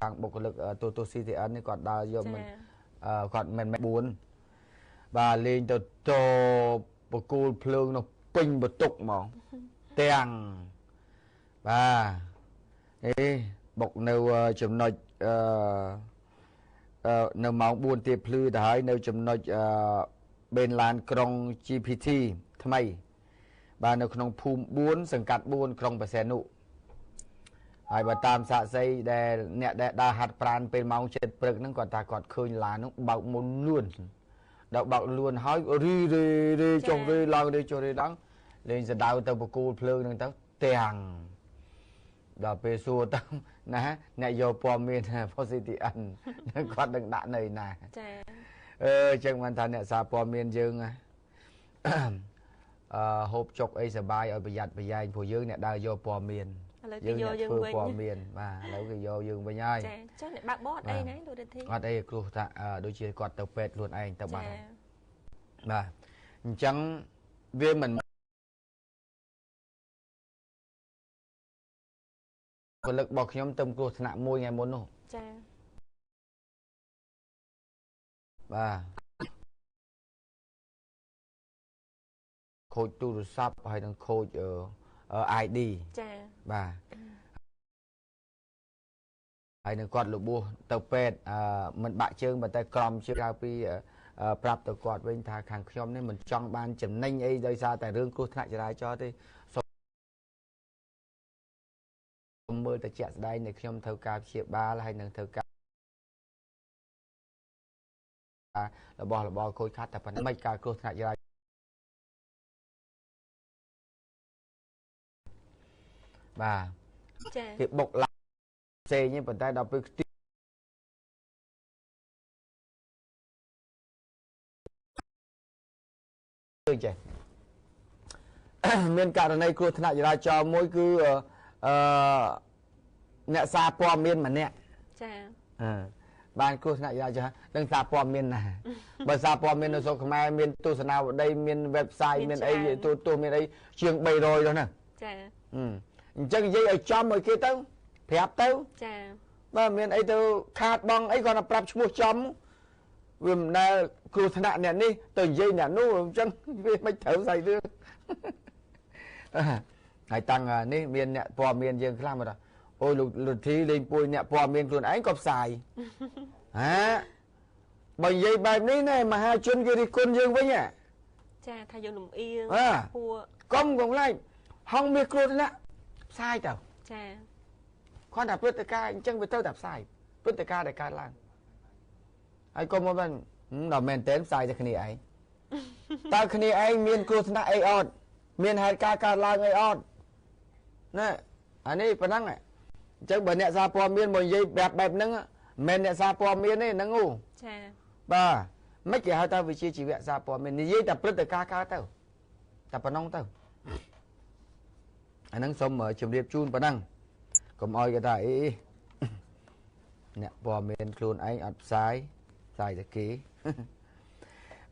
càng bộ lực tô CTN này còn đào vô mình còn mình buồn và lên từ tô bộ cô phượng nó pin một tục mà tiền và ê bọc nêu chấm nói nêu máu buồn tiệp lư đấy nêu chấm nói bên làn krong GPT thay mày và nêu krong phum buồnสังกัดbuồn krong bờ xe nụហើយបើតាមសាកសីដែលអ្នកដែលដើរហាត់ប្រាណពេលម៉ោង 7 ព្រឹកហ្នឹងគាត់ថាគាត់ឃើញឡានហ្នឹងបើកមុនលួនដល់បើកលួនហើយរីចុះរីឡើងរីចុះរីឡើងលេងសដៅទៅបកគូលភ្លើងហ្នឹងទៅទាំងដល់ពេលសួរទៅណាអ្នកយកព័ត៌មាន Position គាត់នឹងដាក់នៅណាចាអញ្ចឹងបានថាអ្នកសារព័ត៌មានយើងហូបចុកអីសបាយឲ្យប្រយ័ត្នប្រយែងព្រោះយើងអ្នកដើរយកព័ត៌មានយើងធ្វើព័ត៌មានបាទឥឡូវគេយកយើងវិញហើយចាចុះអ្នកបើកបតអីណាលោករដ្ឋាភិបាលអត់អីគ្រោះថាដូចជាគាត់ទៅពេទ្យខ្លួនឯងទៅបាទបាទអញ្ចឹងវាមិនពលិករបស់ខ្ញុំទៅគ្រោះថ្នាក់មួយថ្ងៃមុននោះចាបាទខូចទូរស័ព្ទហើយនឹងខូចID ចាបាទហើយនឹងគាត់លបួសទៅពេទ្យមិនបាក់ជើងប៉ុន្តែក្រំជើងក្រៅពីប្រាប់ទៅគាត់វិញថាខាងខ្ញុំនេះមិនចង់បានចំណេញអីដោយសារតែរឿងគ្រោះថ្នាក់ចរាចរណ៍ទេសូមមើលទៅជាក់ស្ដែងនៃខ្ញុំធ្វើការព្យាបាលហើយនឹងធ្វើការរបស់ខូចខាតតែប៉ុណ្ណឹងមិនការគ្រោះថ្នាក់ចរាចរណ៍បាទចាគេបុកឡាផ្សេងទេប៉ុន្តែដល់ពេលចេះមានករណីគ្រោះថ្នាក់ចរាចរណ៍មួយគឺអ្នកសារព័ត៌មានម្នាក់ចាបានគ្រោះថ្នាក់ចរាចរណ៍នឹងសារព័ត៌មានណាបើសារព័ត៌មាននៅស្រុកខ្មែរមានទស្សនាវដ្តីមាន website មានអីទូមានអីជាង300ដល់ណាចាអញ្ចឹងនិយាយឲ្យចំឲ្យគេទៅប្រាប់ទៅចាបាទមានអីទៅខាតបងអីគាត់ទៅប្រាប់ឈ្មោះចំវាមិនដែលគ្រោះថ្នាក់អ្នកនេះទៅនិយាយអ្នកនោះអញ្ចឹងវាមិនត្រូវស្អីរឿងហើយតាំងនេះមានអ្នកព័ត៌មានយើងខ្លះមកថាអូយលោកលទ្ធិលេងពួយអ្នកព័ត៌មានខ្លួនឯងក៏ផ្សាយបើនិយាយបែបនេះណែមហាជនគេរិះគន់យើងវិញចាថាយើងលំអៀងពួរកុំកងឡែកហងមានគ្រោះថ្នាក់ផ្សាយទៅចាគាត់ថាព្រឹត្តិការណ៍អញ្ចឹងវាទៅតែផ្សាយព្រឹត្តិការណ៍ដែលកើតឡើងហើយកុំមកបានដល់មែនតើផ្សាយតែគ្នាឯងតើគ្នាឯងមានគ្រោះថ្នាក់អីអត់មានហេតុការណ៍កើតឡើងអីអត់ណាអានេះប៉ុណ្ណឹងអញ្ចឹងបើអ្នកសារព័ត៌មានមកនិយាយបែបហ្នឹងមិនមែនអ្នកសារព័ត៌មានទេហ្នឹងចាបាទមិនគេហៅថាវិជាជីវៈសារព័ត៌មាននិយាយតែព្រឹត្តិការណ៍កើតទៅតែប៉ុណ្ណឹងទៅអាហ្នឹងសូមជម្រាបជូនប៉ុណ្ណឹងកុំអោយគេថាអីអ្នកព័ត៌មានខ្លួនឯងអត់ផ្សាយតែគេ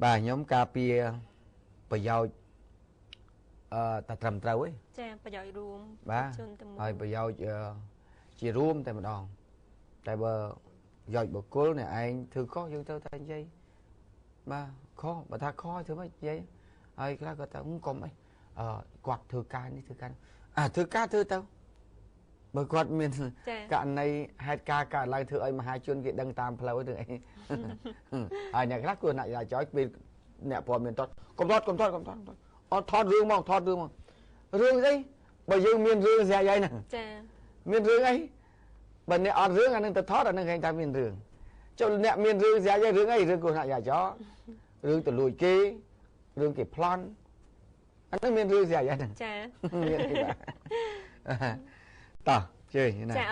បាទខ្ញុំការពារប្រយោជន៍តែត្រឹមត្រូវឯងចាប្រយោជន៍រួមបាទហើយប្រយោជន៍ជារួមតែម្ដងតែបើប្រយោជន៍បុគ្គលអ្នកឯងធ្វើខុសយើងទៅតែនិយាយបាទខុសបើថាខុសធ្វើម៉េចនិយាយហើយខ្លះគាត់ថាកុំអីគាត់ធ្វើការនេះធ្វើការធ្វើការធ្វើទៅបើគាត់មានករណីហេតុការណ៍កើតឡើងធ្វើឲ្យមហាជនគេដឹងតាមផ្លូវទៅអីហើយអ្នកខ្លះគួរអ្នកចោចពេលអ្នកព័ត៌មានតតកុំថតអត់ថតរឿងមករឿងអីបើយើងមានរឿងស្រាប់ហើយណាចាមានរឿងអីបើអ្នកអត់រឿងអានឹងទៅថតអានឹងគេថាមានរឿងចុះអ្នកមានរឿងស្រាប់ហើយរឿងអីរឿងគោះអ្នកចោរឿងទៅលួចគេរឿងគេប្លន់អានឹងមានរឿងស្រាប់ហើយណាចាមានអីបាទតោះជើញណាចា